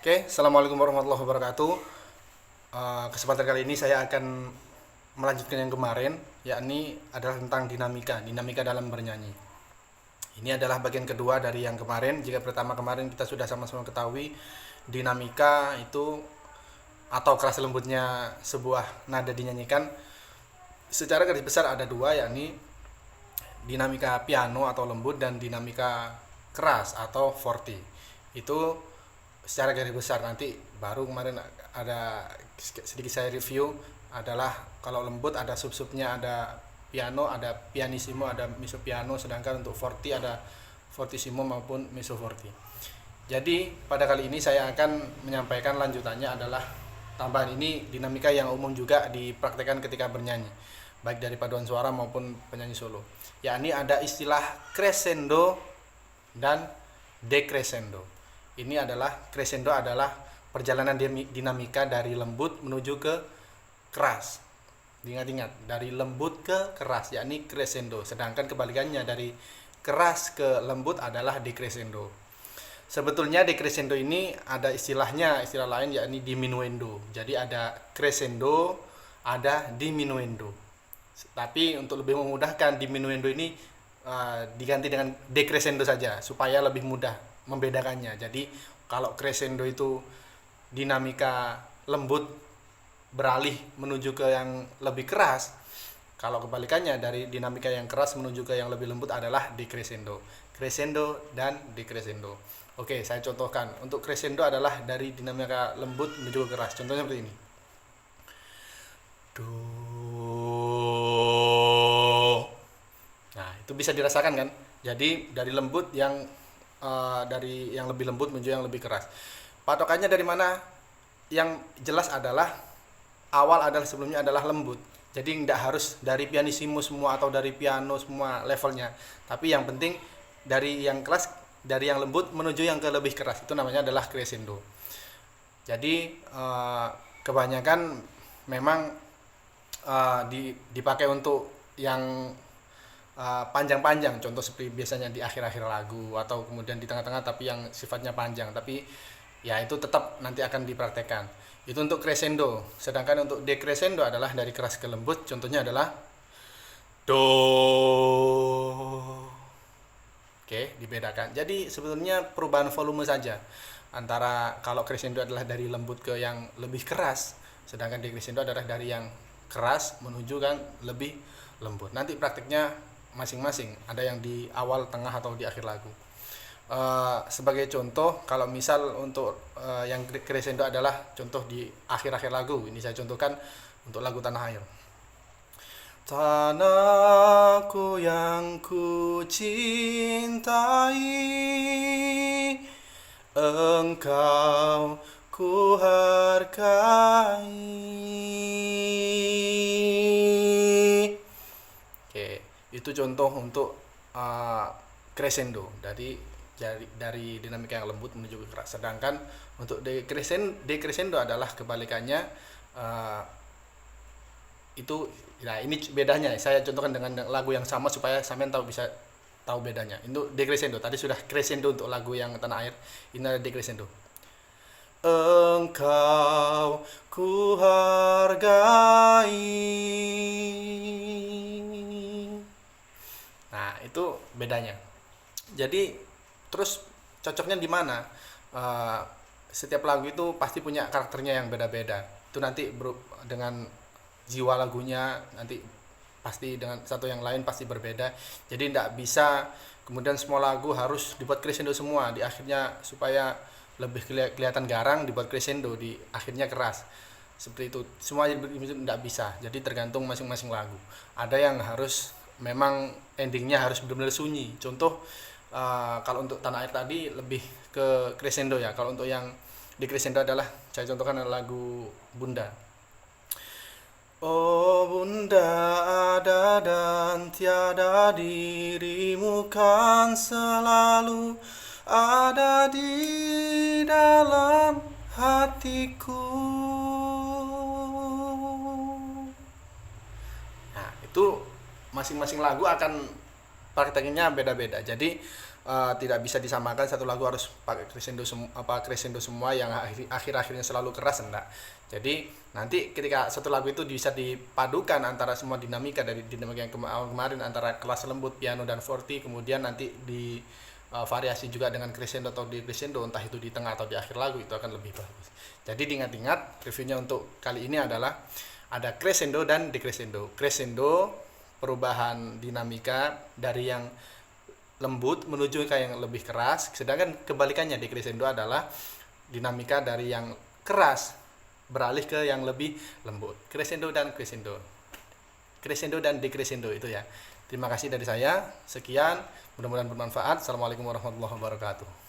Oke, Assalamualaikum warahmatullahi wabarakatuh. Kesempatan kali ini saya akan melanjutkan yang kemarin, yakni adalah tentang dinamika dalam bernyanyi. Ini adalah bagian kedua dari yang kemarin. Jika pertama kemarin kita sudah sama-sama ketahui dinamika itu atau keras lembutnya sebuah nada dinyanyikan, secara garis besar ada dua, yakni dinamika piano atau lembut dan dinamika keras atau forte. Itu secara garis besar. Nanti baru kemarin ada sedikit saya review adalah kalau lembut ada sub-subnya, ada piano, ada pianissimo, ada mezzo piano, sedangkan untuk forte ada fortissimo maupun mezzo forte. Jadi pada kali ini saya akan menyampaikan lanjutannya adalah tambahan ini dinamika yang umum juga dipraktekkan ketika bernyanyi, baik dari paduan suara maupun penyanyi solo. Yakni ada istilah crescendo dan decrescendo. Ini adalah crescendo adalah perjalanan dinamika dari lembut menuju ke keras. Ingat-ingat, dari lembut ke keras, yakni crescendo. Sedangkan kebalikannya dari keras ke lembut adalah decrescendo. Sebetulnya decrescendo ini ada istilahnya, istilah lain yakni diminuendo. Jadi ada crescendo, ada diminuendo. Tapi untuk lebih memudahkan, diminuendo ini diganti dengan decrescendo saja supaya lebih mudah membedakannya. Jadi kalau crescendo itu dinamika lembut beralih menuju ke yang lebih keras, kalau kebalikannya dari dinamika yang keras menuju ke yang lebih lembut adalah decrescendo. Crescendo dan decrescendo. Oke, saya contohkan. Untuk crescendo adalah dari dinamika lembut menuju ke keras. Contohnya seperti ini. Do. Nah, itu bisa dirasakan kan? Jadi dari lembut dari yang lebih lembut menuju yang lebih keras. Patokannya dari mana? Yang jelas adalah awal adalah sebelumnya adalah lembut. Jadi tidak harus dari pianissimo semua atau dari piano semua levelnya. Tapi yang penting dari yang keras, dari yang lembut menuju yang ke lebih keras, itu namanya adalah crescendo. Jadi kebanyakan memang dipakai untuk yang panjang-panjang, contoh seperti biasanya di akhir-akhir lagu atau kemudian di tengah-tengah, tapi yang sifatnya panjang. Tapi ya itu tetap nanti akan dipraktekkan. Itu untuk crescendo. Sedangkan untuk decrescendo adalah dari keras ke lembut. Contohnya adalah do. Oke, dibedakan. Jadi sebetulnya perubahan volume saja antara kalau crescendo adalah dari lembut ke yang lebih keras, sedangkan decrescendo adalah dari yang keras menuju kan lebih lembut. Nanti praktiknya masing-masing, ada yang di awal, tengah, atau di akhir lagu. Sebagai contoh, kalau misal untuk yang crescendo adalah contoh di akhir-akhir lagu, ini saya contohkan untuk lagu Tanah Air. Tanahku yang ku cintai, engkau ku hargai. Itu contoh untuk crescendo dari dinamika yang lembut menuju ke keras. Sedangkan untuk decrescendo adalah kebalikannya. Itu nah ini bedanya. Saya contohkan dengan lagu yang sama supaya sampean bisa tahu bedanya. Itu decrescendo. Tadi sudah crescendo untuk lagu yang Tanah Air. Ini ada decrescendo. Engkau ku hargai. Nah, itu bedanya. Jadi terus cocoknya di mana? Setiap lagu itu pasti punya karakternya yang beda-beda. Itu nanti dengan jiwa lagunya nanti pasti dengan satu yang lain pasti berbeda. Jadi tidak bisa kemudian semua lagu harus dibuat crescendo semua di akhirnya supaya lebih kelihatan garang dibuat crescendo di akhirnya keras. Seperti itu. Semua tidak bisa. Jadi tergantung masing-masing lagu. Ada yang harus memang endingnya harus benar-benar sunyi. Contoh kalau untuk Tanah Air tadi lebih ke crescendo ya. Kalau untuk yang di crescendo adalah saya contohkan lagu Bunda. Oh Bunda, ada dan tiada, dirimu kan selalu ada di dalam hatiku. Nah, itu masing-masing lagu akan prakteknya beda-beda. Jadi tidak bisa disamakan satu lagu harus pakai crescendo semua yang akhir-akhirnya selalu keras, enggak. Jadi nanti ketika satu lagu itu bisa dipadukan antara semua dinamika dari dinamika yang kemarin antara kelas lembut, piano dan forte, kemudian nanti di variasi juga dengan crescendo atau di crescendo, entah itu di tengah atau di akhir lagu, itu akan lebih bagus. Jadi diingat-ingat, reviewnya untuk kali ini adalah ada crescendo dan decrescendo. Crescendo perubahan dinamika dari yang lembut menuju ke yang lebih keras, sedangkan kebalikannya decrescendo adalah dinamika dari yang keras beralih ke yang lebih lembut. Crescendo dan crescendo. Crescendo dan decrescendo itu ya. Terima kasih dari saya. Sekian, mudah-mudahan bermanfaat. Assalamualaikum warahmatullahi wabarakatuh.